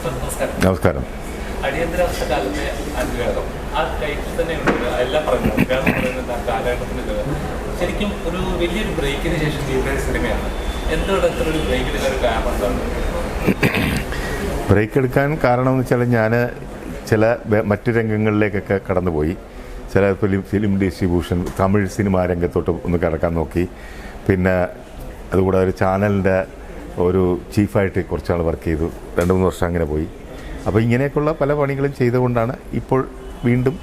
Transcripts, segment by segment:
നമസ്കാരം. അടിയന്തരാവസ്ഥ കാലത്തെ അനുഗ്രഹം ആ ടൈറ്റിൽ തന്നെയുണ്ട്. എല്ലാം പറഞ്ഞു കാലഘട്ടത്തിൽ ശരിക്കും ഒരു വലിയൊരു ബ്രേക്കിന് ശേഷം ചെയ്ത സിനിമയാണ്. എന്തുകൊണ്ട് എത്ര ഒരു ബ്രേക്ക് എടുക്കാൻ ഒരു കാരണം എന്താണ്? ബ്രേക്ക് എടുക്കാൻ കാരണം എന്ന് വെച്ചാൽ ഞാൻ ചില മറ്റു രംഗങ്ങളിലേക്കൊക്കെ കടന്നുപോയി. ചില ഫിലിം ഡിസ്ട്രിബ്യൂഷൻ, തമിഴ് സിനിമാ രംഗത്തോട്ട് ഒന്ന് കിടക്കാൻ നോക്കി. പിന്നെ അതുകൂടെ ഒരു ചാനലിൻ്റെ ഒരു ചീഫായിട്ട് കുറച്ചാൾ വർക്ക് ചെയ്തു. 2-3 വർഷം അങ്ങനെ പോയി. അപ്പോൾ ഇങ്ങനെയൊക്കെയുള്ള പല പണികളും ചെയ്തുകൊണ്ടാണ് ഇപ്പോൾ വീണ്ടും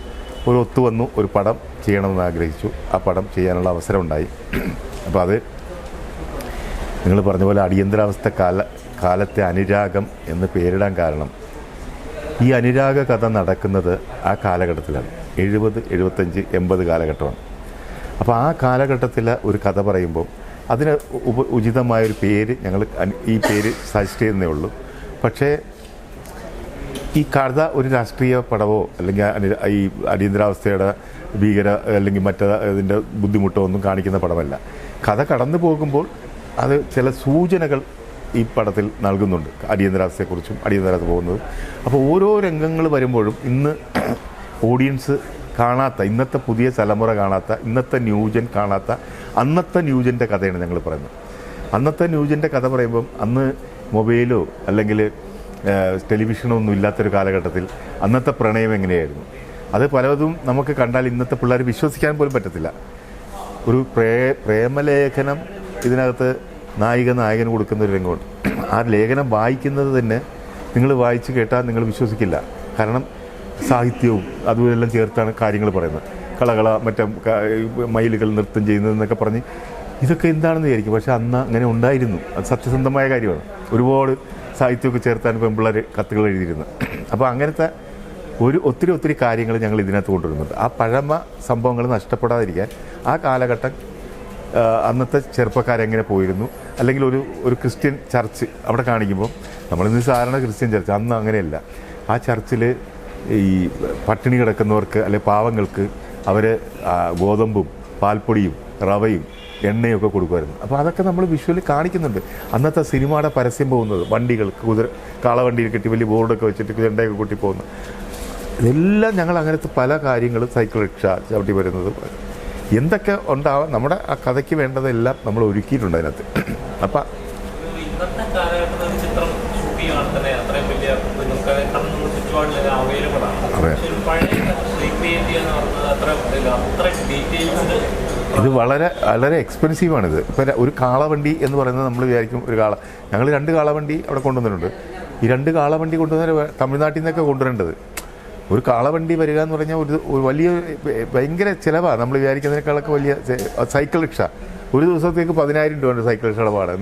ഒരു ഒത്തു വന്നു. ഒരു പടം ചെയ്യണമെന്ന് ആഗ്രഹിച്ചു. ആ പടം ചെയ്യാനുള്ള അവസരം ഉണ്ടായി. അപ്പോൾ അത് നിങ്ങൾ പറഞ്ഞ പോലെ അടിയന്തരാവസ്ഥ കാലത്തെ അനുരാഗം എന്ന് പേരിടാൻ കാരണം ഈ അനുരാഗ കഥ നടക്കുന്നത് ആ കാലഘട്ടത്തിലാണ്. 70, 75, 80 കാലഘട്ടമാണ്. അപ്പോൾ ആ കാലഘട്ടത്തിൽ ഒരു കഥ പറയുമ്പോൾ അതിന് ഉചിതമായൊരു പേര് ഞങ്ങൾ ഈ പേര് സജസ്റ്റ് ചെയ്യുന്നേ ഉള്ളൂ. പക്ഷേ ഈ കഥ ഒരു രാഷ്ട്രീയ പടവോ അല്ലെങ്കിൽ ഈ അടിയന്തരാവസ്ഥയുടെ അല്ലെങ്കിൽ ഇതിൻ്റെ ബുദ്ധിമുട്ടോ ഒന്നും കാണിക്കുന്ന പടമല്ല. കഥ കടന്നു പോകുമ്പോൾ അത് ചില സൂചനകൾ ഈ പടത്തിൽ നൽകുന്നുണ്ട്, അടിയന്തരാവസ്ഥയെക്കുറിച്ചും അടിയന്തരാവസ്ഥ പോകുന്നത്. അപ്പോൾ ഓരോ രംഗങ്ങൾ വരുമ്പോഴും ഇന്ന് ഓഡിയൻസ് കാണാത്ത, ഇന്നത്തെ പുതിയ തലമുറ കാണാത്ത, ഇന്നത്തെ ന്യൂജൻ കാണാത്ത അന്നത്തെ ന്യൂജൻ്റെ കഥയാണ് ഞങ്ങൾ പറയുന്നത്. അന്നത്തെ ന്യൂജൻ്റെ കഥ പറയുമ്പം അന്ന് മൊബൈലോ അല്ലെങ്കിൽ ടെലിവിഷനോ ഒന്നും ഇല്ലാത്തൊരു കാലഘട്ടത്തിൽ അന്നത്തെ പ്രണയം എങ്ങനെയായിരുന്നു, അത് പലതും നമുക്ക് കണ്ടാൽ ഇന്നത്തെ പിള്ളേർ വിശ്വസിക്കാൻ പോലും പറ്റത്തില്ല. ഒരു പ്രേമലേഖനം ഇതിനകത്ത് നായകന് കൊടുക്കുന്ന ഒരു രംഗമുണ്ട്. ആ ലേഖനം വായിക്കുന്നത് തന്നെ നിങ്ങൾ വായിച്ച് കേട്ടാൽ നിങ്ങൾ വിശ്വസിക്കില്ല. കാരണം സാഹിത്യവും അതുമെല്ലാം ചേർത്താണ് കാര്യങ്ങൾ പറയുന്നത്. കളകള മറ്റേ മയിലുകൾ നൃത്തം ചെയ്യുന്നതെന്നൊക്കെ പറഞ്ഞ് ഇതൊക്കെ എന്താണെന്ന് വിചാരിക്കും. പക്ഷെ അന്ന് അങ്ങനെ ഉണ്ടായിരുന്നു. അത് സത്യസന്ധമായ കാര്യമാണ്. ഒരുപാട് സാഹിത്യമൊക്കെ ചേർത്താണ് പെൺപിള്ളേർ കത്തുകൾ എഴുതിയിരുന്നത്. അപ്പോൾ അങ്ങനത്തെ ഒത്തിരി കാര്യങ്ങൾ ഞങ്ങൾ ഇതിനകത്ത് കൊണ്ടുവരുന്നുണ്ട്. ആ പഴമ സംഭവങ്ങൾ നഷ്ടപ്പെടാതിരിക്കാൻ ആ കാലഘട്ടം അന്നത്തെ ചെറുപ്പക്കാരെങ്ങനെ പോയിരുന്നു, അല്ലെങ്കിൽ ഒരു ക്രിസ്ത്യൻ ചർച്ച് അവിടെ കാണിക്കുമ്പോൾ നമ്മളിന്ന് സാധാരണ ക്രിസ്ത്യൻ ചർച്ച്, അന്ന് അങ്ങനെയല്ല. ആ ചർച്ചിൽ ഈ പട്ടിണി കിടക്കുന്നവർക്ക് അല്ലെ പാവങ്ങൾക്ക് അവർ ഗോതമ്പും പാൽപ്പൊടിയും റവയും എണ്ണയൊക്കെ കൊടുക്കുമായിരുന്നു. അപ്പോൾ അതൊക്കെ നമ്മൾ വിഷ്വലി കാണിക്കുന്നുണ്ട്. അന്നത്തെ സിനിമയുടെ പരസ്യം പോകുന്നത് വണ്ടികൾ, കാളവണ്ടിയിൽ കെട്ടി വലിയ ബോർഡൊക്കെ വെച്ചിട്ട് ചെണ്ടയൊക്കെ കൂട്ടി പോകുന്നത്, ഇതെല്ലാം ഞങ്ങൾ അങ്ങനത്തെ പല കാര്യങ്ങളും, സൈക്കിൾ റിക്ഷ ചവിട്ടി വരുന്നത്, എന്തൊക്കെ ഉണ്ടാവാം നമ്മുടെ ആ കഥയ്ക്ക് വേണ്ടതെല്ലാം നമ്മൾ ഒരുക്കിയിട്ടുണ്ട് അതിനകത്ത്. അപ്പം ഇന്നത്തെ കാലഘട്ടത്തിൽ ചിത്രം ഷൂട്ട് ചെയ്യുകയാണെങ്കിൽ തന്നെ അത്രയും വലിയ ചുറ്റുപാടിൽ അവൈലബിൾ ആണ്. ഇത് വളരെ എക്സ്പെൻസീവാണിത്. ഇപ്പം ഒരു കാളവണ്ടി എന്ന് പറയുന്നത് നമ്മൾ വിചാരിക്കും ഞങ്ങൾ 2 കാളവണ്ടി അവിടെ കൊണ്ടുവന്നിട്ടുണ്ട്. ഈ 2 കാളവണ്ടി കൊണ്ടുവന്നാൽ തമിഴ്നാട്ടിൽ നിന്നൊക്കെ കൊണ്ടുവരേണ്ടത്. ഒരു കാളവണ്ടി വരിക എന്ന് പറഞ്ഞാൽ ഒരു വലിയ ഭയങ്കര ചിലവാണ്. നമ്മൾ വിചാരിക്കുന്നതിനേക്കാളൊക്കെ വലിയ സൈക്കിൾ റിക്ഷ ഒരു ദിവസത്തേക്ക് 10,000 രൂപയാണ് സൈക്കിൾ റിക്ഷയുടെ പാട്.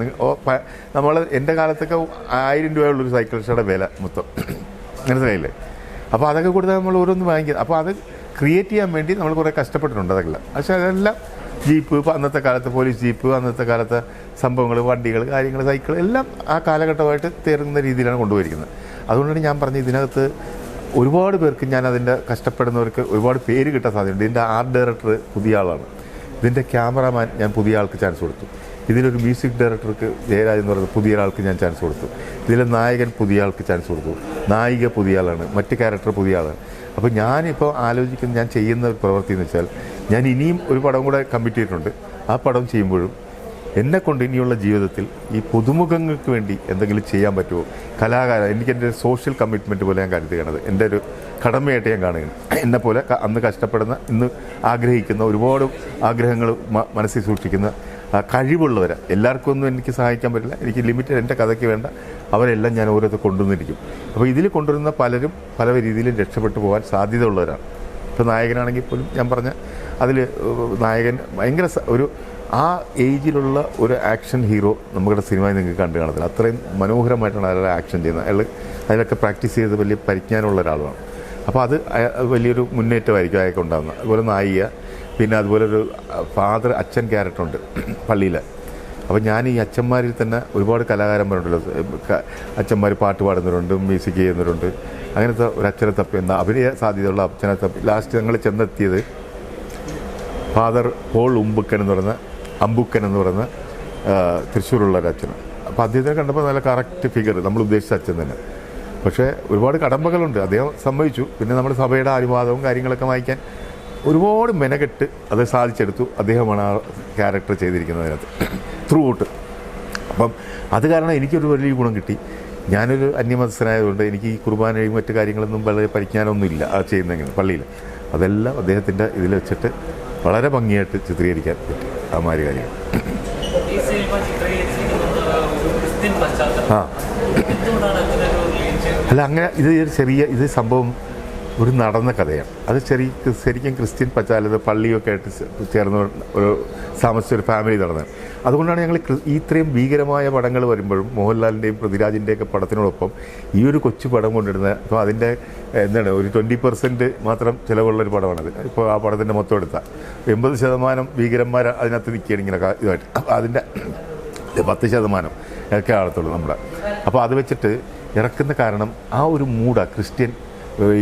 നമ്മൾ എൻ്റെ കാലത്തൊക്കെ 1000 രൂപയുള്ളൊരു സൈക്കിൾ റിക്ഷയുടെ വില മൊത്തം, മനസ്സിലായില്ലേ? അപ്പോൾ അതൊക്കെ കൊടുത്താൽ നമ്മൾ ഓരോന്ന് വാങ്ങിക്കുക. അപ്പോൾ അത് ക്രിയേറ്റ് ചെയ്യാൻ വേണ്ടി നമ്മൾ കുറേ കഷ്ടപ്പെട്ടിട്ടുണ്ട് അതൊക്കെ. പക്ഷേ അതെല്ലാം ജീപ്പ്, ഇപ്പോൾ അന്നത്തെ കാലത്ത് പോലീസ് ജീപ്പ്, അന്നത്തെ കാലത്തെ സംഭവങ്ങൾ, വണ്ടികൾ, കാര്യങ്ങൾ, സൈക്കിൾ എല്ലാം ആ കാലഘട്ടമായിട്ട് തീർന്ന രീതിയിലാണ് കൊണ്ടുപോയിരിക്കുന്നത്. അതുകൊണ്ടാണ് ഞാൻ പറഞ്ഞത് ഇതിനകത്ത് ഒരുപാട് പേർക്ക്, ഞാൻ അതിൻ്റെ കഷ്ടപ്പെടുന്നവർക്ക് ഒരുപാട് പേര് കിട്ടാൻ സാധ്യതയുണ്ട്. ഇതിൻ്റെ ആർട്ട് ഡയറക്ടർ പുതിയ ആളാണ്. ഇതിൻ്റെ ക്യാമറാമാൻ ഞാൻ പുതിയ ആൾക്ക് ചാൻസ് കൊടുത്തു. ഇതിലൊരു മ്യൂസിക് ഡയറക്ടർക്ക് ജയരാജ് എന്ന് പറയുന്ന പുതിയ ഒരാൾക്ക് ഞാൻ ചാൻസ് കൊടുത്തു. ഇതിലെ നായകൻ പുതിയ ആൾക്ക് ചാൻസ് കൊടുത്തു. നായിക പുതിയ ആളാണ്. മറ്റ് ക്യാരക്ടർ പുതിയ ആളാണ്. അപ്പോൾ ഞാനിപ്പോൾ ആലോചിക്കുന്ന, ഞാൻ ചെയ്യുന്ന ഒരു പ്രവൃത്തി എന്ന് വെച്ചാൽ, ഞാൻ ഇനിയും ഒരു പടം കൂടെ കമ്മിറ്റ് ചെയ്തിട്ടുണ്ട്. ആ പടം ചെയ്യുമ്പോഴും എന്നെക്കൊണ്ട് ഇനിയുള്ള ജീവിതത്തിൽ ഈ പുതുമുഖങ്ങൾക്ക് വേണ്ടി എന്തെങ്കിലും ചെയ്യാൻ പറ്റുമോ, എനിക്ക് എൻ്റെ സോഷ്യൽ കമ്മിറ്റ്മെൻറ്റ് പോലെ ഞാൻ കരുതുകയാണത്. എൻ്റെ ഒരു കടമയായിട്ട് ഞാൻ കാണുകയാണ്. എന്നെപ്പോലെ അന്ന് കഷ്ടപ്പെടുന്ന, ഇന്ന് ആഗ്രഹിക്കുന്ന, ഒരുപാട് ആഗ്രഹങ്ങൾ മനസ്സിൽ സൂക്ഷിക്കുന്ന കഴിവുള്ളവരെ, എല്ലാവർക്കും ഒന്നും എനിക്ക് സഹായിക്കാൻ പറ്റില്ല. എനിക്ക് ലിമിറ്റഡ്, എൻ്റെ കഥയ്ക്ക് വേണ്ട അവരെല്ലാം ഞാൻ ഓരോരുത്തർ കൊണ്ടുവന്നിരിക്കും. അപ്പോൾ ഇതിൽ കൊണ്ടുവരുന്ന പലരും പല രീതിയിലും രക്ഷപ്പെട്ടു പോകാൻ സാധ്യത ഉള്ളവരാണ്. ഇപ്പോൾ നായകനാണെങ്കിൽ പോലും ഞാൻ പറഞ്ഞ അതിൽ നായകൻ ഭയങ്കര ആ ഏജിലുള്ള ഒരു ആക്ഷൻ ഹീറോ നമ്മുടെ സിനിമയിൽ നിങ്ങൾക്ക് കണ്ടു കാണത്തില്ല. അത്രയും മനോഹരമായിട്ടാണ് അയാൾ ആക്ഷൻ ചെയ്യുന്നത്. അയാൾ അതിലൊക്കെ പ്രാക്ടീസ് ചെയ്ത് വലിയ പരിജ്ഞാനമുള്ള ഒരാളുമാണ്. അപ്പോൾ അത് വലിയൊരു മുന്നേറ്റമായിരിക്കും അയാൾക്ക് ഉണ്ടാകുന്നത്. അതുപോലെ നായിക, പിന്നെ അതുപോലെ ഒരു ഫാദർ, അച്ഛൻ ക്യാരക്ടറുണ്ട് പള്ളിയിൽ. അപ്പോൾ ഞാൻ ഈ അച്ഛന്മാരിൽ തന്നെ ഒരുപാട് കലാകാരന്മാരുണ്ടല്ലോ. അച്ഛന്മാർ പാട്ട് പാടുന്നവരുണ്ട്, മ്യൂസിക് ചെയ്യുന്നവരുണ്ട്. അങ്ങനത്തെ ഒരു അച്ഛനെ തപ്പി, അഭിനയ സാധ്യതയുള്ള അച്ഛനെ തപ്പി ലാസ്റ്റ് ഞങ്ങൾ ചെന്നെത്തിയത് ഫാദർ പോൾ അമ്പുക്കൻ എന്ന് പറയുന്ന തൃശ്ശൂരുള്ള ഒരു അച്ഛനാണ്. അപ്പോൾ അദ്ദേഹത്തെ കണ്ടപ്പോൾ നല്ല കറക്റ്റ് ഫിഗർ, നമ്മൾ ഉദ്ദേശിച്ച അച്ഛൻ തന്നെ. പക്ഷേ ഒരുപാട് കടമ്പകളുണ്ട്, അദ്ദേഹം സമ്മതിച്ചു. പിന്നെ നമ്മുടെ സഭയുടെ അനുവാദവും കാര്യങ്ങളൊക്കെ വായിക്കാൻ ഒരുപാട് മെനക്കെട്ട് അത് സാധിച്ചെടുത്തു. അദ്ദേഹമാണ് ആ ക്യാരക്ടർ ചെയ്തിരിക്കുന്നതിനകത്ത് ത്രൂ ഔട്ട്. അപ്പം അത് കാരണം എനിക്കൊരു വലിയ ഗുണം കിട്ടി. ഞാനൊരു അന്യമതസ്ഥനായതുകൊണ്ട് എനിക്ക് ഈ കുർബാനയും മറ്റു കാര്യങ്ങളൊന്നും വളരെ പരിജ്ഞാനമൊന്നുമില്ല ആ ചെയ്യുന്നെങ്കിലും പള്ളിയിൽ. അതെല്ലാം അദ്ദേഹത്തിൻ്റെ ഇതിൽ വെച്ചിട്ട് വളരെ ഭംഗിയായിട്ട് ചിത്രീകരിക്കാൻ പറ്റി ആ മാതിരി കാര്യങ്ങൾ. ആ അല്ല, അങ്ങനെ ഇത് സംഭവം ഒരു നടന്ന കഥയാണ്. അത് ശരിക്കും ക്രിസ്ത്യൻ പശ്ചാത്തലത്തിൽ പള്ളിയൊക്കെ ആയിട്ട് ചേർന്ന് ഒരു താമസിച്ച ഒരു ഫാമിലി നടന്നത്. അതുകൊണ്ടാണ് ഞങ്ങൾ ഇത്രയും ഭീകരമായ പടങ്ങൾ വരുമ്പോഴും മോഹൻലാലിൻ്റെയും പൃഥ്വിരാജിൻ്റെയൊക്കെ പടത്തിനോടൊപ്പം ഈ ഒരു കൊച്ചു പടം കൊണ്ടിടുന്നത്. അപ്പോൾ അതിൻ്റെ ഒരു 20% മാത്രം ചിലവുള്ളൊരു പടമാണത്. ഇപ്പോൾ ആ പടത്തിൻ്റെ മൊത്തം എടുത്താൽ 80% ഭീകരന്മാർ അതിനകത്ത് നിൽക്കുകയാണ് ഇങ്ങനെ ഇതായിട്ട്. അപ്പോൾ അതിൻ്റെ 10% ഒക്കെ ആളത്തുള്ളൂ നമ്മുടെ. അപ്പോൾ അത് വെച്ചിട്ട് ഇറക്കുന്ന കാരണം ആ ഒരു മൂഡാണ്, ക്രിസ്ത്യൻ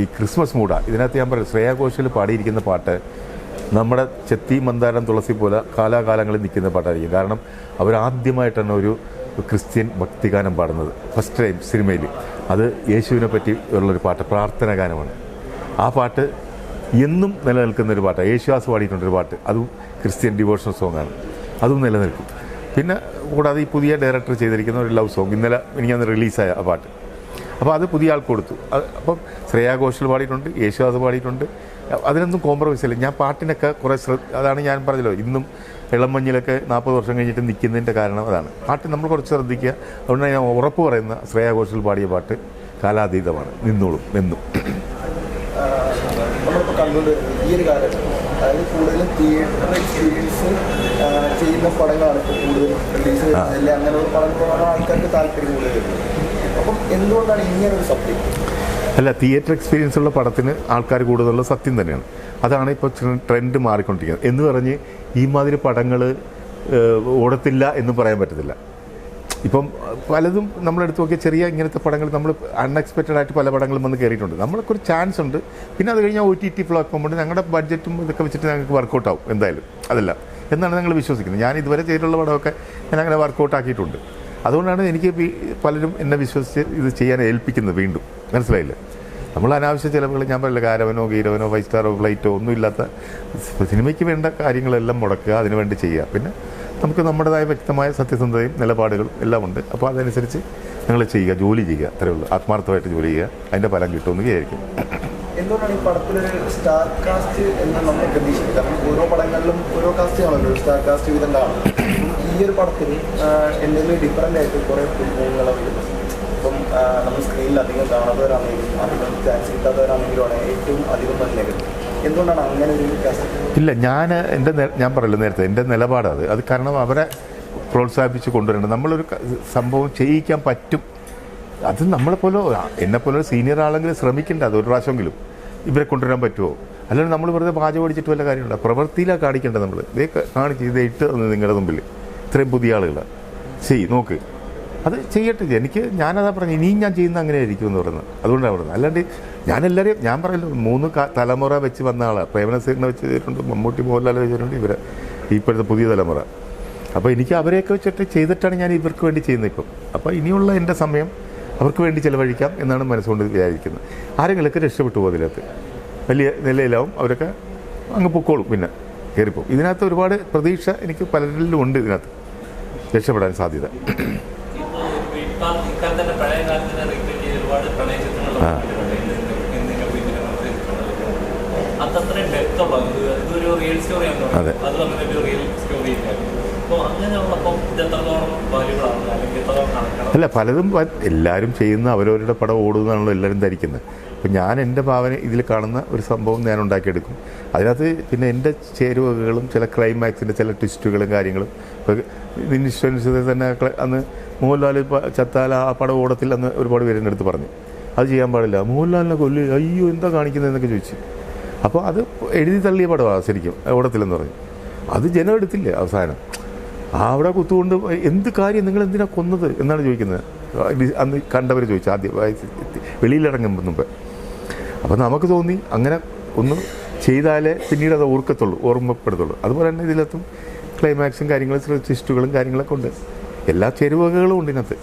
ഈ ക്രിസ്മസ് മൂഡാണ് ഇതിനകത്ത്. ഞാൻ പറയും, ശ്രേയാ ഘോഷൽ പാടിയിരിക്കുന്ന പാട്ട് നമ്മുടെ ചെത്തി മന്ദാരം തുളസി പോലെ കാലാകാലങ്ങളിൽ നിൽക്കുന്ന പാട്ടായിരിക്കും. കാരണം അവരാദ്യമായിട്ടാണ് ഒരു ക്രിസ്ത്യൻ ഭക്തിഗാനം പാടുന്നത്, ഫസ്റ്റ് ടൈം സിനിമയിൽ. അത് യേശുവിനെ പറ്റി ഉള്ളൊരു പാട്ട്, പ്രാർത്ഥന ഗാനമാണ്. ആ പാട്ട് എന്നും നിലനിൽക്കുന്നൊരു പാട്ടാണ്. യേശുദാസ് പാടിയിട്ടുണ്ടൊരു പാട്ട്, അതും ക്രിസ്ത്യൻ ഡിവോഷണൽ സോങ്ങാണ്, അതും നിലനിൽക്കും. പിന്നെ കൂടാതെ ഈ പുതിയ ഡയറക്ടർ ചെയ്തിരിക്കുന്ന ഒരു ലവ് സോങ് ഇന്നലെ എനിക്കന്ന് റിലീസായ ആ പാട്ട്. അപ്പോൾ അത് പുതിയ ആൾക്ക് കൊടുത്തു. അപ്പം ശ്രേയാ ഘോഷൽ പാടിയിട്ടുണ്ട്, യേശുദാസ് പാടിയിട്ടുണ്ട്. അതിനൊന്നും കോംപ്രമൈസ് ഇല്ല. ഞാൻ പാട്ടിനൊക്കെ കുറേ അതാണ് ഞാൻ പറഞ്ഞല്ലോ, ഇന്നും ഇളമഞ്ഞിലൊക്കെ 40 വർഷം കഴിഞ്ഞിട്ട് നിൽക്കുന്നതിൻ്റെ കാരണം അതാണ്. പാട്ട് നമ്മൾ കുറച്ച് ശ്രദ്ധിക്കുക. അതുകൊണ്ട് ഞാൻ ഉറപ്പ് പറയുന്ന ശ്രേയാ ഘോഷൽ പാടിയ പാട്ട് കാലാതീതമാണ്, നിന്നോളും എന്നും. നമ്മളിപ്പോൾ കണ്ടുകൊണ്ട് ഈ ഒരു കാലത്ത് അതായത് കൂടുതലും തിയേറ്റർ എക്സ്പീരിയൻസ് ചെയ്യുന്ന പടങ്ങളാണ് ഇപ്പോൾ കൂടുതൽ റിലീസ് അല്ലെ, അങ്ങനെയുള്ള പടങ്ങളാണ് ആൾക്കാർക്ക് താല്പര്യം കൂടുതൽ വരുന്നത്. അപ്പം എന്തുകൊണ്ടാണ് ഇങ്ങനൊരു സബ്ജക്റ്റ്? അല്ല, തിയേറ്റർ എക്സ്പീരിയൻസ് ഉള്ള പടത്തിന് ആൾക്കാർ കൂടുതലുള്ള സത്യം തന്നെയാണ്. അതാണ് ഇപ്പോൾ ട്രെൻഡ് മാറിക്കൊണ്ടിരിക്കുന്നത്. എന്ന് പറഞ്ഞ് ഈ മാതിരി പടങ്ങൾ ഓടത്തില്ല എന്ന് പറയാൻ പറ്റത്തില്ല. ഇപ്പം പലതും നമ്മളെടുത്ത് നോക്കിയ ചെറിയ ഇങ്ങനത്തെ പടങ്ങൾ നമ്മൾ അൺഎക്സ്പെക്റ്റഡ് ആയിട്ട് പല പടങ്ങളും വന്ന് കയറിയിട്ടുണ്ട്. നമ്മൾക്കൊരു ചാൻസ് ഉണ്ട്. പിന്നെ അത് കഴിഞ്ഞാൽ OTT പ്ലാറ്റ്ഫോം ഉണ്ട്, ഞങ്ങളുടെ ബഡ്ജറ്റും ഇതൊക്കെ വെച്ചിട്ട് ഞങ്ങൾക്ക് വർക്കൗട്ട് ആവും എന്തായാലും, അതല്ല എന്നാണ് ഞങ്ങൾ വിശ്വസിക്കുന്നത്. ഞാൻ ഇതുവരെ ചെയ്തിട്ടുള്ള പടമൊക്കെ ഞാൻ അങ്ങനെ വർക്കൗട്ട് ആക്കിയിട്ടുണ്ട്. അതുകൊണ്ടാണ് എനിക്ക് പലരും എന്നെ വിശ്വസിച്ച് ഇത് ചെയ്യാൻ ഏൽപ്പിക്കുന്നത്. വീണ്ടും മനസ്സിലായില്ല, നമ്മൾ അനാവശ്യ ചിലവുകൾ, ഞാൻ പറയില്ല, കാരവനോ ഗീരവനോ 5 സ്റ്റാറോ ഫ്ലൈറ്റോ ഒന്നുമില്ലാത്ത സിനിമയ്ക്ക് വേണ്ട കാര്യങ്ങളെല്ലാം മുടക്കുക, അതിനുവേണ്ടി ചെയ്യുക. പിന്നെ നമുക്ക് നമ്മുടേതായ വ്യക്തമായ സത്യസന്ധതയും നിലപാടുകളും എല്ലാം ഉണ്ട്. അപ്പോൾ അതനുസരിച്ച് ഞങ്ങൾ ചെയ്യുക, ജോലി ചെയ്യുക, അത്രയേ ഉള്ളൂ. ആത്മാർത്ഥമായിട്ട് ജോലി ചെയ്യുക, അതിൻ്റെ ഫലം കിട്ടുമെന്ന് വിചാരിക്കും. എന്തുകൊണ്ടാണ് ഈ പടത്തിലൊരു സ്റ്റാർ കാസ്റ്റ് എന്ന് നമ്മൾ പ്രതീക്ഷിക്കുന്നത്? കാരണം ഓരോ പടങ്ങളിലും ഓരോ കാസ്റ്റ് ആണല്ലോ, സ്റ്റാർ കാസ്റ്റ് വിധണ്ടാണ്. ഈ ഒരു പടത്തിൽ എന്തെങ്കിലും ഡിഫറൻ്റ് ആയിട്ട് കുറേ പുതുമുഖങ്ങളെ വരുന്നത്. ഇപ്പം നമ്മൾ സ്ക്രീനിൽ അധികം കാണാത്തവരാണെങ്കിലും അധികം ചാൻസ് കിട്ടാത്തവരാണെങ്കിലുമാണ് ഏറ്റവും അധികം വന്നത്. എന്തുകൊണ്ടാണ് അങ്ങനെ ഒരു കാസ്റ്റ്? ഇല്ല, ഞാൻ പറയല്ലോ നേരത്തെ, എൻ്റെ നിലപാടത്. അത് കാരണം അവരെ പ്രോത്സാഹിപ്പിച്ച് കൊണ്ടുവരേണ്ടത്. നമ്മളൊരു സംഭവം ചെയ്യിക്കാൻ പറ്റും. അത് നമ്മളെപ്പോലെ എന്നെപ്പോലെ സീനിയർ ആളെങ്കിലും ശ്രമിക്കേണ്ട, അത് ഒരു പ്രാവശ്യമെങ്കിലും ഇവരെ കൊണ്ടുവരാൻ പറ്റുമോ? അല്ലാണ്ട് നമ്മൾ വെറുതെ പാചകം പഠിച്ചിട്ട് വല്ല കാര്യമുണ്ടോ? പ്രവൃത്തിയിലാണ് കാണിക്കേണ്ടത്. നമ്മൾ ഇതേ കാണിച്ച് ഇത് ഇട്ട് നിങ്ങളുടെ മുമ്പിൽ ഇത്രയും പുതിയ ആളുകളാണ്, നോക്ക്, അത് ചെയ്യട്ടെ. ഞാനതാ പറഞ്ഞു, ഇനിയും ഞാൻ ചെയ്യുന്ന അങ്ങനെ ആയിരിക്കും എന്ന് പറയുന്നത്. അതുകൊണ്ടാണ് പറയുന്നത്. അല്ലാണ്ട് ഞാൻ പറയല്ലോ, 3 തലമുറ വെച്ച് വന്ന ആളാണ്. പ്രേമനസീറിനെ വെച്ച് ചെയ്തിട്ടുണ്ട്, മമ്മൂട്ടി മോഹൻലാൽ വെച്ചിട്ടുണ്ട്, ഇവരെ ഇപ്പോഴത്തെ പുതിയ തലമുറ. അപ്പോൾ എനിക്ക് അവരെയൊക്കെ വെച്ചിട്ട് ചെയ്തിട്ടാണ് ഞാൻ ഇവർക്ക് വേണ്ടി ചെയ്യുന്നത് ഇപ്പം. അപ്പോൾ ഇനിയുള്ള എൻ്റെ സമയം അവർക്ക് വേണ്ടി ചിലവഴിക്കാം എന്നാണ് മനസ്സുകൊണ്ട് വിചാരിക്കുന്നത്. ആരെങ്കിലൊക്കെ രക്ഷപ്പെട്ടു പോകും, അതിനകത്ത് വലിയ നിലയിലാവും, അവരൊക്കെ അങ്ങ് പൊക്കോളും, പിന്നെ കയറിപ്പോവും. ഇതിനകത്ത് ഒരുപാട് പ്രതീക്ഷ എനിക്ക് പലരിലും ഉണ്ട്, ഇതിനകത്ത് രക്ഷപ്പെടാൻ സാധ്യത. അതെ, അല്ല, പലതും എല്ലാവരും ചെയ്യുന്ന അവരവരുടെ പടം ഓടുന്നതാണല്ലോ എല്ലാവരും ധരിക്കുന്നത്. അപ്പം ഞാൻ എൻ്റെ ഭാവന ഇതിൽ കാണുന്ന ഒരു സംഭവം ഞാൻ ഉണ്ടാക്കിയെടുക്കും. അതിനകത്ത് പിന്നെ എൻ്റെ ചേരുവകകളും ചില ക്ലൈമാക്സിൻ്റെ ചില ട്വിസ്റ്റുകളും കാര്യങ്ങളും. ഇപ്പോൾ നിശ്ചയിച്ചത് തന്നെ അന്ന് മോഹൻലാൽ ചത്താൽ ആ പടം ഓടത്തിൽ അന്ന് ഒരുപാട് പേര് എൻ്റെ അടുത്ത് പറഞ്ഞു അത് ചെയ്യാൻ പാടില്ല, മോഹൻലാലിനെ കൊല്ലു, അയ്യോ എന്താ കാണിക്കുന്നതെന്നൊക്കെ ചോദിച്ചു. അപ്പോൾ അത് എഴുതി തള്ളിയ പടമാണ് ശരിക്കും ഓടത്തിലെന്ന് പറഞ്ഞു. അത് ജനം എടുത്തില്ല. അവസാനം അവിടെ കുത്തുകൊണ്ട് എന്ത് കാര്യം, നിങ്ങൾ എന്തിനാണ് കൊന്നത് എന്നാണ് ചോദിക്കുന്നത്. അന്ന് കണ്ടവർ ചോദിച്ചു, ആദ്യം വെളിയിലിറങ്ങുമ്പോൾ മുമ്പ്. അപ്പോൾ നമുക്ക് തോന്നി അങ്ങനെ ഒന്ന് ചെയ്താലേ പിന്നീട് അത് ഓർമ്മപ്പെടുത്തുള്ളൂ. അതുപോലെ തന്നെ ഇതിനകത്തും ക്ലൈമാക്സും കാര്യങ്ങളും ട്വിസ്റ്റുകളും കാര്യങ്ങളൊക്കെ ഉണ്ട്. എല്ലാ ചേരുവകകളും ഉണ്ട് ഇതിനകത്ത്.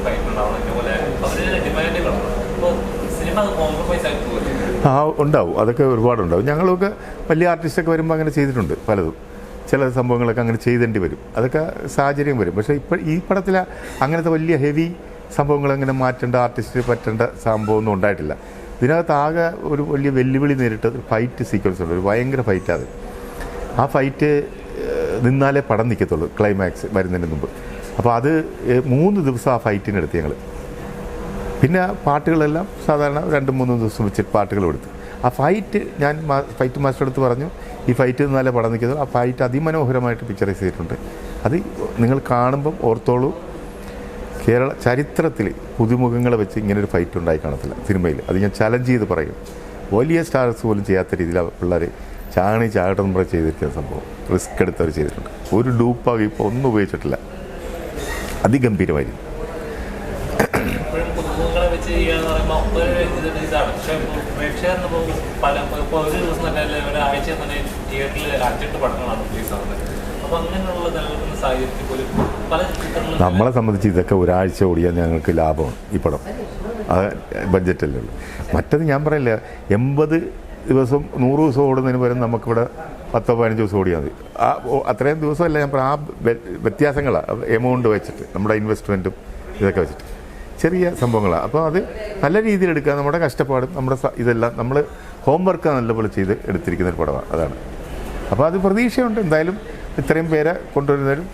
ഫൈറ്റ് ഉണ്ടാവണം, ഇതുപോലെ അവരുടെ ഡിമാൻഡുകളാണ്. അപ്പോൾ സിനിമ അത് കോംപ്രമൈസ് ആയിട്ട് പോകും. ഉണ്ടാവും, അതൊക്കെ ഒരുപാടുണ്ടാവും. ഞങ്ങളൊക്കെ വലിയ ആർട്ടിസ്റ്റൊക്കെ വരുമ്പോൾ അങ്ങനെ ചെയ്തിട്ടുണ്ട് പലതും. ചില സംഭവങ്ങളൊക്കെ അങ്ങനെ ചെയ്തേണ്ടി വരും, അതൊക്കെ സാഹചര്യം വരും. പക്ഷേ ഇപ്പോൾ ഈ പടത്തിൽ അങ്ങനത്തെ വലിയ ഹെവി സംഭവങ്ങൾ അങ്ങനെ മാറ്റേണ്ട, ആർട്ടിസ്റ്റ് പറ്റേണ്ട സംഭവമൊന്നും ഉണ്ടായിട്ടില്ല. ഇതിനകത്ത് ആകെ ഒരു വലിയ വെല്ലുവിളി നേരിട്ടത് ഫൈറ്റ് സീക്വൻസ് ഉണ്ട്. ഒരു ഭയങ്കര ഫൈറ്റാണ്. ആ ഫൈറ്റ് നിന്നാലേ പടം നിൽക്കത്തുള്ളൂ ക്ലൈമാക്സ് വരുന്നതിന് മുമ്പ്. അപ്പോൾ അത് 3 ദിവസം ആ ഫൈറ്റിനെടുത്ത് ഞങ്ങൾ. പിന്നെ പാട്ടുകളെല്ലാം സാധാരണ 2-3 ദിവസം വെച്ചിട്ട് പാട്ടുകൾ എടുത്തു. ആ ഫൈറ്റ് ഞാൻ ഫൈറ്റ് മാസ്റ്റർ അടുത്ത് പറഞ്ഞു, ഈ ഫൈറ്റ് നിന്നാലേ പടം നിൽക്കുന്നത്. ആ ഫൈറ്റ് അതിമനോഹരമായിട്ട് പിക്ചറൈസ് ചെയ്തിട്ടുണ്ട്. അത് നിങ്ങൾ കാണുമ്പം ഓർത്തോളൂ, കേരള ചരിത്രത്തിൽ പുതുമുഖങ്ങളെ വെച്ച് ഇങ്ങനൊരു ഫൈറ്റ് ഉണ്ടായി കാണത്തില്ല സിനിമയിൽ. അത് ഞാൻ ചലഞ്ച് ചെയ്ത് പറയും. വലിയ സ്റ്റാർസ് പോലും ചെയ്യാത്ത രീതിയിൽ പിള്ളേർ ചാടം പറ ചെയ്തിരിക്കുന്ന സംഭവം റിസ്ക് എടുത്തവർ ചെയ്തിട്ടുണ്ട്. ഒരു ഡൂപ്പാകി ഇപ്പോൾ ഒന്നും ഉപയോഗിച്ചിട്ടില്ല. അതിഗംഭീരമായിരിക്കും. ഇപ്പോഴും പുതുമുഖങ്ങളെ വെച്ച് ചെയ്യാന്ന് പറയുമ്പോൾ ഇതാണ്. പക്ഷേ പ്രേക്ഷകർ ഇപ്പോൾ ഒരു ദിവസം തന്നെ ഒരാഴ്ച തന്നെ തിയേറ്ററിൽ 5-8 പടങ്ങളാണ് റിലീസാവുന്നത്. അപ്പോൾ അങ്ങനെയുള്ള നിലനിൽക്കുന്ന സാഹചര്യത്തിൽ പോലും പല ചിത്രങ്ങളും നമ്മളെ സംബന്ധിച്ച് ഇതൊക്കെ ഒരാഴ്ച ഓടിയാൽ ഞങ്ങൾക്ക് ലാഭമാണ് ഈ പടം. അത് ബഡ്ജറ്റല്ലേ ഉള്ളൂ. മറ്റത് ഞാൻ പറയില്ല, 80 ദിവസം 100 ദിവസം ഓടുന്നതിന് പകരം നമുക്കിവിടെ 10-15 ദിവസം ഓടിയാൽ മതി. അത്രയും ദിവസമല്ല ഞാൻ പറയാം. ആ വ്യത്യാസങ്ങളാണ് എമൗണ്ട് വെച്ചിട്ട്, നമ്മുടെ ഇൻവെസ്റ്റ്മെൻറ്റും ഇതൊക്കെ വെച്ചിട്ട് ചെറിയ സംഭവങ്ങളാണ്. അപ്പോൾ അത് നല്ല രീതിയിൽ എടുക്കുക. നമ്മുടെ കഷ്ടപ്പാടും നമ്മുടെ ഇതെല്ലാം നമ്മൾ ഹോംവർക്ക് നല്ലപോലെ ചെയ്ത് എടുത്തിരിക്കുന്ന ഒരു പടമാണ്. അതാണ്. അപ്പോൾ അത് പ്രതീക്ഷയുണ്ട്. എന്തായാലും ഇത്രയും പേരെ കൊണ്ടുവരുന്നതിലും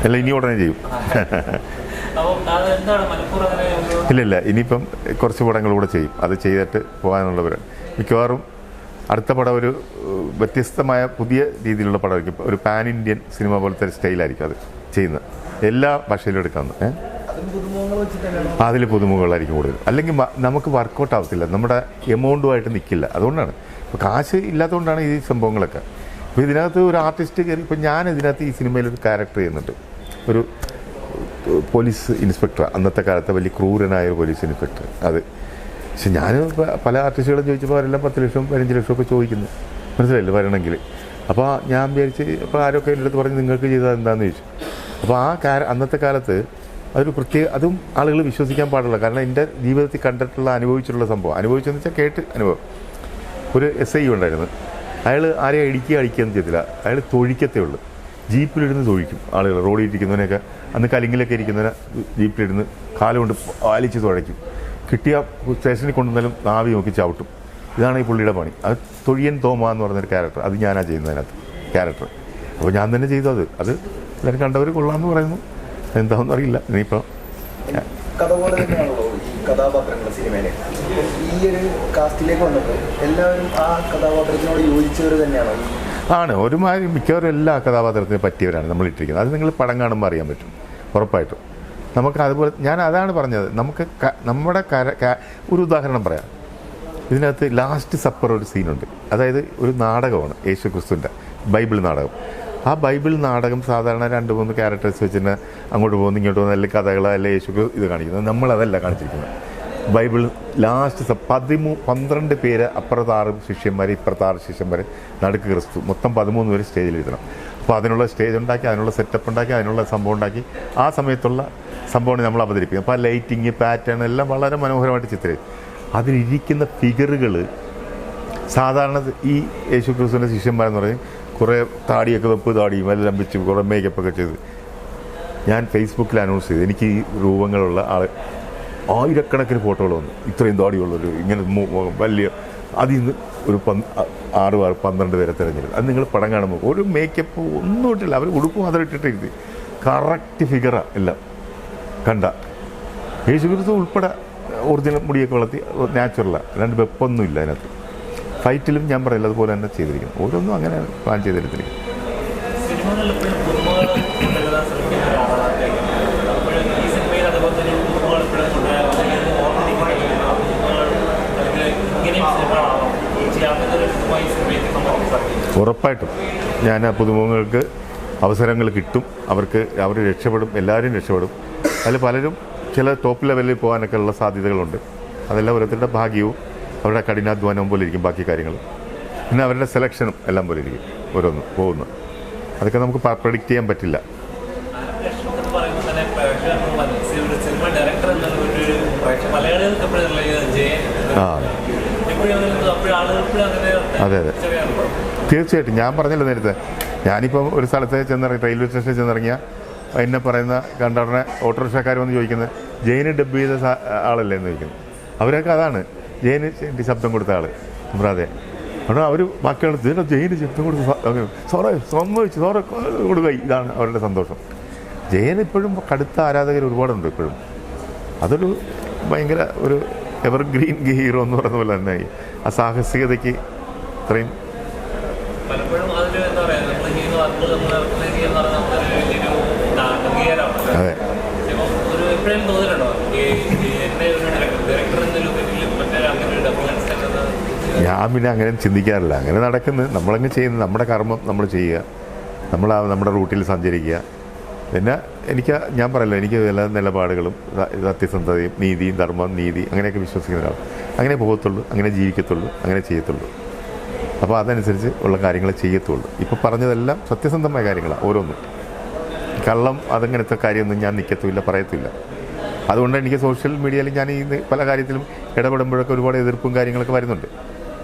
എല്ലാം ഇനി ഉടനെ ചെയ്യും. ഇല്ല, ഇനിയിപ്പം കുറച്ച് പടങ്ങൾ കൂടെ ചെയ്യും. അത് ചെയ്തിട്ട് പോകാനുള്ളവർ മിക്കവാറും അടുത്ത പടം ഒരു വ്യത്യസ്തമായ പുതിയ രീതിയിലുള്ള പടമായിരിക്കും. ഒരു പാൻ ഇന്ത്യൻ സിനിമ പോലത്തെ ഒരു സ്റ്റൈലായിരിക്കും അത് ചെയ്യുന്നത്. എല്ലാ ഭാഷയിലും എടുക്കാവുന്നത്. അതിൽ പുതുമുഖങ്ങളായിരിക്കും കൂടുതൽ. അല്ലെങ്കിൽ നമുക്ക് വർക്കൗട്ട് ആവത്തില്ല, നമ്മുടെ എമൗണ്ടുമായിട്ട് നിൽക്കില്ല. അതുകൊണ്ടാണ് ഇപ്പോൾ കാശ് ഇല്ലാത്തതുകൊണ്ടാണ് ഈ സംഭവങ്ങളൊക്കെ. അപ്പോൾ ഇതിനകത്ത് ഒരു ആർട്ടിസ്റ്റ് കയറി, ഇപ്പോൾ ഞാൻ ഇതിനകത്ത് ഈ സിനിമയിലൊരു ക്യാരക്ടർ ചെയ്യുന്നുണ്ട്. ഒരു പോലീസ് ഇൻസ്പെക്ടർ, അന്നത്തെ കാലത്തെ വലിയ ക്രൂരനായ ഒരു പോലീസ് ഇൻസ്പെക്ടർ. അത് പക്ഷെ ഞാൻ പല ആർട്ടിസ്റ്റുകളും ചോദിച്ചപ്പോൾ അവരെല്ലാം 10 ലക്ഷം 15 ലക്ഷം ഒക്കെ ചോദിക്കുന്നു, മനസ്സിലായില്ലേ, വരണമെങ്കിൽ. അപ്പോൾ ഞാൻ വിചാരിച്ച്, അപ്പോൾ ആരൊക്കെ എൻ്റെ അടുത്ത് പറഞ്ഞ് നിങ്ങൾക്ക് ചെയ്താൽ എന്താണെന്ന് ചോദിച്ചു. അപ്പോൾ അന്നത്തെ കാലത്ത് അതൊരു അതും ആളുകൾ വിശ്വസിക്കാൻ പാടില്ല. കാരണം എൻ്റെ ജീവിതത്തിൽ കണ്ടിട്ടുള്ള അനുഭവിച്ചിട്ടുള്ള സംഭവം, അനുഭവിച്ചെന്ന് വെച്ചാൽ കേട്ട് അനുഭവം. ഒരു SI ഉണ്ടായിരുന്നു. അയാൾ ആരെയും അടിക്കുകയെന്ന് ചെയ്തില്ല. അയാൾ തൊഴിക്കത്തേ ഉള്ളൂ. ജീപ്പിലിരുന്ന് തൊഴിക്കും ആളുകൾ. റോഡിൽ ഇരിക്കുന്നവനെയൊക്കെ, അന്ന് കലിങ്ങിലൊക്കെ ഇരിക്കുന്നവനെ ജീപ്പിലിരുന്ന് കാലുകൊണ്ട് വലിച്ച് തുഴയ്ക്കും. കിട്ടിയ സ്റ്റേഷനിൽ കൊണ്ടുവന്നാലും നാവി നോക്കി ചവിട്ടും. ഇതാണ് ഈ പുള്ളിയുടെ പണി. അത് തൊഴിയൻ തോമ എന്ന് പറഞ്ഞൊരു ക്യാരക്ടർ, അത് ഞാനാണ് ചെയ്യുന്നതിനകത്ത് ക്യാരക്ടർ. അപ്പോൾ ഞാൻ തന്നെ ചെയ്തു. അത് എല്ലാവരും കണ്ടവർ കൊള്ളാമെന്ന് പറയുന്നു. എന്താണെന്ന് അറിയില്ല. ഇനിയിപ്പോൾ കഥ പോലെ തന്നെയാണല്ലോ ഈ കഥാപാത്രങ്ങൾ സിനിമയിലെ. ഈ ഒരു കാസ്റ്റിലേക്ക് വന്നപ്പോൾ എല്ലാവരും ആ കഥാപാത്രത്തിനോട് യോജിച്ചവർ തന്നെയാണോ? ആണ്. ഒരുമാതിരി മിക്കവരും എല്ലാ കഥാപാത്രത്തിന് പറ്റിയവരാണ് നമ്മൾ ഇട്ടിരിക്കുന്നത്. അത് നിങ്ങൾ പടം കാണുമ്പോൾ അറിയാൻ പറ്റും ഉറപ്പായിട്ടും. നമുക്ക് അതുപോലെ ഞാൻ അതാണ് പറഞ്ഞത്. നമുക്ക് നമ്മുടെ ഒരു ഉദാഹരണം പറയാം. ഇതിനകത്ത് ലാസ്റ്റ് സപ്പർ ഒരു സീനുണ്ട്. അതായത് ഒരു നാടകമാണ്, യേശു ക്രിസ്തുവിൻ്റെ ബൈബിൾ നാടകം. ആ ബൈബിൾ നാടകം സാധാരണ 2-3 ക്യാരക്ടേഴ്സ് വെച്ചിട്ട് അങ്ങോട്ട് പോകുന്നു ഇങ്ങോട്ട് പോകുന്ന എല്ലാ കഥകളോ അല്ല യേശു ഇത് കാണിക്കുന്നത്. നമ്മളതല്ല കാണിച്ചിരിക്കുന്നത്. ബൈബിൾ ലാസ്റ്റ് 12 പേര്, അപ്പുറത്ത് 6 ശിഷ്യന്മാർ, ഇപ്പുറത്ത് 6 ശിഷ്യന്മാർ, നടുക്ക് ക്രിസ്തു, മൊത്തം 13 പേര് സ്റ്റേജിൽ എഴുതണം. അപ്പോൾ അതിനുള്ള സ്റ്റേജ് ഉണ്ടാക്കി, അതിനുള്ള സെറ്റപ്പ് ഉണ്ടാക്കി, അതിനുള്ള സംഭവം ഉണ്ടാക്കി, ആ സമയത്തുള്ള സംഭവമാണ് നമ്മൾ അവതരിപ്പിക്കുന്നത്. അപ്പോൾ ആ ലൈറ്റിങ് പാറ്റേൺ എല്ലാം വളരെ മനോഹരമായിട്ട് ചിത്രീകരിക്കും. അതിലിരിക്കുന്ന ഫിഗറുകൾ സാധാരണ ഈ യേശു ക്രിസ്തുവിൻ്റെ ശിഷ്യന്മാരെന്ന് പറഞ്ഞ് കുറേ താടിയൊക്കെ, വെപ്പ് താടിയും എല്ലാം വെച്ച് കുറേ മേക്കപ്പൊക്കെ ചെയ്ത് ഞാൻ ഫേസ്ബുക്കിൽ അനൗൺസ് ചെയ്തു. എനിക്ക് ഈ രൂപങ്ങളുള്ള ആയിരക്കണക്കിന് ഫോട്ടോകൾ വന്നു. ഇത്രയും താടിയുള്ളൊരു ഇങ്ങനെ വലിയ, അതിൽ നിന്ന് ഒരു 6-12 പേരെ തിരഞ്ഞെടുക്കും. അത് നിങ്ങൾ പടം കാണുമ്പോൾ ഒരു മേക്കപ്പ് ഒന്നും ഇട്ടില്ല. അവർ ഉടുപ്പ് മാത്രം ഇട്ടിട്ടിരുത്തി കറക്റ്റ് ഫിഗറാണ് എല്ലാം കണ്ട. യേശു ക്രിസ്തു ഉൾപ്പെടെ ഒറിജിനൽ മുടിയൊക്കെ വളർത്തി നാച്ചുറലാണ്, അല്ലാണ്ട് വെപ്പൊന്നുമില്ല അതിനകത്ത്. ഫൈറ്റിലും ഞാൻ പറയില്ല അതുപോലെ തന്നെ ചെയ്തിരിക്കുന്നു. ഓരോന്നും അങ്ങനെ പ്ലാൻ ചെയ്തെടുത്തിരിക്കും. ഉറപ്പായിട്ടും ഞാൻ പുതുമുഖങ്ങൾക്ക് അവസരങ്ങൾ കിട്ടും. അവർ രക്ഷപ്പെടും, എല്ലാവരും രക്ഷപ്പെടും. അതിൽ പലരും ചില ടോപ്പ് ലെവലിൽ പോകാനൊക്കെ ഉള്ള സാധ്യതകളുണ്ട്. അതെല്ലാം ഓരോരുത്തരുടെ ഭാഗ്യവും അവരുടെ കഠിനാധ്വാനവും പോലെ ഇരിക്കും ബാക്കി കാര്യങ്ങൾ. പിന്നെ അവരുടെ സെലക്ഷനും എല്ലാം പോലെ ഇരിക്കും ഓരോന്ന് പോകുന്നു. അതൊക്കെ നമുക്ക് പ്രഡിക്റ്റ് ചെയ്യാൻ പറ്റില്ല. സിനിമ ഡയറക്ടർ മലയാളികൾക്ക് അതെ അതെ തീർച്ചയായിട്ടും. ഞാൻ പറഞ്ഞല്ലോ നേരത്തെ, ഞാനിപ്പം ഒരു സ്ഥലത്ത് ചെന്നിറങ്ങി, റെയിൽവേ സ്റ്റേഷനിൽ ചെന്നിറങ്ങിയാൽ എന്നെ പറയുന്ന കണ്ടറിനെ ഓട്ടോറിക്ഷക്കാർ വന്ന് ചോദിക്കുന്നത് ജയന് ഡബ് ചെയ്ത ആളല്ലേ എന്ന് ചോദിക്കുന്നത്. അവരൊക്കെ അതാണ് ജയന് ശബ്ദം കൊടുത്ത ആൾ. അതെ, അവിടെ അവർ ബാക്കിയുള്ള ജയന് ശബ്ദം കൊടുത്ത് സോറേ സമ്മതിച്ചു, സോറേ കൊടുക്കുക, ഇതാണ് അവരുടെ സന്തോഷം. ജയൻ ഇപ്പോഴും കടുത്ത ആരാധകർ ഒരുപാടുണ്ട് ഇപ്പോഴും. അതൊരു ഭയങ്കര ഒരു എവർഗ്രീൻ ഹീറോ എന്ന് പറയുന്ന പോലെ തന്നെ ആ സാഹസികതയ്ക്ക് ഇത്രയും അതെ. ഞാൻ പിന്നെ അങ്ങനെ ചിന്തിക്കാറില്ല. അങ്ങനെ നടക്കുന്നത് നമ്മളങ്ങ് ചെയ്യുന്നത്, നമ്മുടെ കർമ്മം നമ്മൾ ചെയ്യുക, നമ്മുടെ റൂട്ടിൽ സഞ്ചരിക്കുക. പിന്നെ ഞാൻ പറയല്ലോ, എനിക്ക് എല്ലാ നിലപാടുകളും സത്യസന്ധതയും നീതിയും ധർമ്മം നീതി അങ്ങനെയൊക്കെ വിശ്വസിക്കുന്ന ഒരാൾ. അങ്ങനെ പോകത്തുള്ളൂ, അങ്ങനെ ജീവിക്കത്തുള്ളൂ, അങ്ങനെ ചെയ്യത്തുള്ളൂ. അപ്പോൾ അതനുസരിച്ച് ഉള്ള കാര്യങ്ങൾ ചെയ്യത്തുള്ളൂ. ഇപ്പോൾ പറഞ്ഞതെല്ലാം സത്യസന്ധമായ കാര്യങ്ങളാണ് ഓരോന്നും. കള്ളം അതങ്ങനത്തെ കാര്യമൊന്നും ഞാൻ നിൽക്കത്തുമില്ല, പറയത്തുമില്ല. അതുകൊണ്ട് എനിക്ക് സോഷ്യൽ മീഡിയയിൽ ഞാൻ ഈ പല കാര്യത്തിലും ഇടപെടുമ്പോഴൊക്കെ ഒരുപാട് എതിർപ്പും കാര്യങ്ങളൊക്കെ വരുന്നുണ്ട്.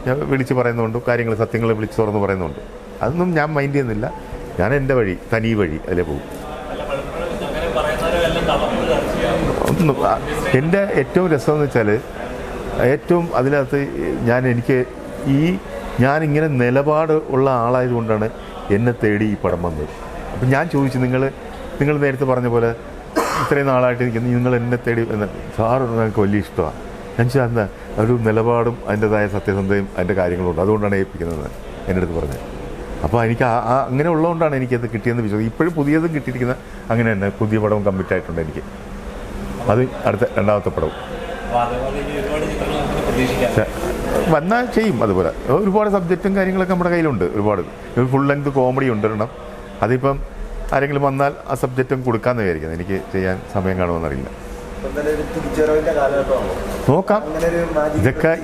ഞാൻ വിളിച്ച് പറയുന്നുണ്ട്, കാര്യങ്ങൾ സത്യങ്ങൾ വിളിച്ച് തുറന്ന് പറയുന്നുണ്ട്. അതൊന്നും ഞാൻ മൈൻഡ് ചെയ്യുന്നില്ല. ഞാൻ എൻ്റെ വഴി, തനി വഴി അതിലേ പോകും. ഒന്നും എൻ്റെ ഏറ്റവും രസമെന്ന് വെച്ചാൽ, ഏറ്റവും അതിനകത്ത് ഞാനിങ്ങനെ നിലപാട് ഉള്ള ആളായതുകൊണ്ടാണ് എന്നെ തേടി ഈ പടം വന്നത്. അപ്പം ഞാൻ ചോദിച്ചു, നിങ്ങൾ നേരത്തെ പറഞ്ഞ പോലെ ഇത്രയും നാളായിട്ട് നിങ്ങൾ എന്നെ തേടി സാറ് എനിക്ക് വലിയ ഇഷ്ടമാണ്. ഞാൻ ചോദിച്ചാൽ എന്താ ഒരു നിലപാടും അതിൻ്റെതായ സത്യസന്ധതയും അതിൻ്റെ കാര്യങ്ങളുണ്ട്, അതുകൊണ്ടാണ് ഏൽപ്പിക്കുന്നത് എൻ്റെ അടുത്ത് പറഞ്ഞത്. അപ്പോൾ എനിക്ക് അങ്ങനെ ഉള്ളതുകൊണ്ടാണ് എനിക്കത് കിട്ടിയെന്ന് വിശ്വസിക്കും. ഇപ്പോഴും പുതിയതും കിട്ടിയിരിക്കുന്ന അങ്ങനെ തന്നെ. പുതിയ പടവും കമ്മിറ്റ് ആയിട്ടുണ്ട് എനിക്ക്. അത് അടുത്ത രണ്ടാമത്തെ പടവും വന്നാൽ ചെയ്യും. അതുപോലെ ഒരുപാട് സബ്ജക്റ്റും കാര്യങ്ങളൊക്കെ നമ്മുടെ കയ്യിലുണ്ട്. ഒരുപാട് ഫുൾ ലെങ്ത് കോമഡി ഉണ്ടരണം. അതിപ്പം ആരെങ്കിലും വന്നാൽ ആ സബ്ജക്റ്റും കൊടുക്കാമെന്ന് വിചാരിക്കുന്നത്. എനിക്ക് ചെയ്യാൻ സമയം കാണുമെന്നറിയില്ല. നോക്കാം.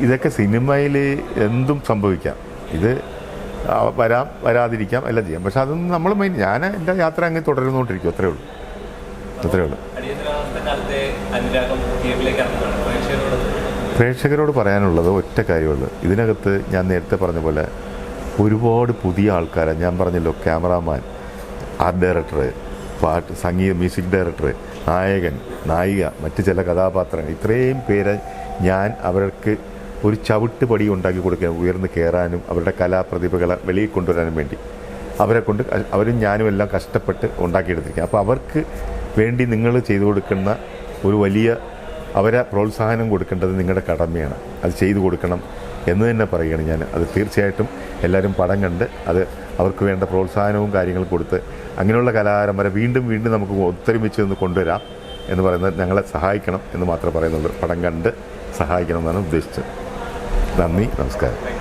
ഇതൊക്കെ സിനിമയിൽ എന്തും സംഭവിക്കാം. ഇത് വരാതിരിക്കാം, എല്ലാം ചെയ്യാം. പക്ഷെ അതൊന്നും നമ്മൾ ഞാൻ എൻ്റെ യാത്ര അങ്ങ് തുടരുന്നോണ്ടിരിക്കും. അത്രേ ഉള്ളൂ. പ്രേക്ഷകരോട് പറയാനുള്ളത് ഒറ്റ കാര്യമുള്ളൂ. ഇതിനകത്ത് ഞാൻ നേരത്തെ പറഞ്ഞ പോലെ ഒരുപാട് പുതിയ ആൾക്കാരെ ഞാൻ പറഞ്ഞല്ലോ, cameraman, art director, music director, നായകൻ, നായിക, മറ്റ് ചില കഥാപാത്രങ്ങൾ, ഇത്രയും പേരെ ഞാൻ അവർക്ക് ഒരു ചവിട്ട് പടി ഉണ്ടാക്കി കൊടുക്കാൻ, ഉയർന്ന് കയറാനും അവരുടെ കലാപ്രതിഭകളെ വെളിയിൽ കൊണ്ടുവരാനും വേണ്ടി അവരും ഞാനും എല്ലാം കഷ്ടപ്പെട്ട് ഉണ്ടാക്കിയെടുത്തിരിക്കുക. അപ്പോൾ അവർക്ക് വേണ്ടി നിങ്ങൾ ചെയ്തു കൊടുക്കുന്ന ഒരു വലിയ അവരെ പ്രോത്സാഹനം കൊടുക്കേണ്ടത് നിങ്ങളുടെ കടമയാണ്. അത് ചെയ്തു കൊടുക്കണം എന്ന് തന്നെ പറയുകയാണ് ഞാൻ. അത് തീർച്ചയായിട്ടും എല്ലാവരും പടം കണ്ട് അത് അവർക്ക് വേണ്ട പ്രോത്സാഹനവും കാര്യങ്ങളും കൊടുത്ത് അങ്ങനെയുള്ള കലാകാരന്മാരെ വീണ്ടും വീണ്ടും നമുക്ക് ഒത്തൊരുമിച്ച് നിന്ന് കൊണ്ടുവരാം എന്ന് പറയുന്നത്, ഞങ്ങളെ സഹായിക്കണം എന്ന് മാത്രമേ പറയുന്നുള്ളൂ. പടം കണ്ട് സഹായിക്കണം എന്നാണ് ഉദ്ദേശിച്ചത്. നന്ദി, നമസ്കാരം.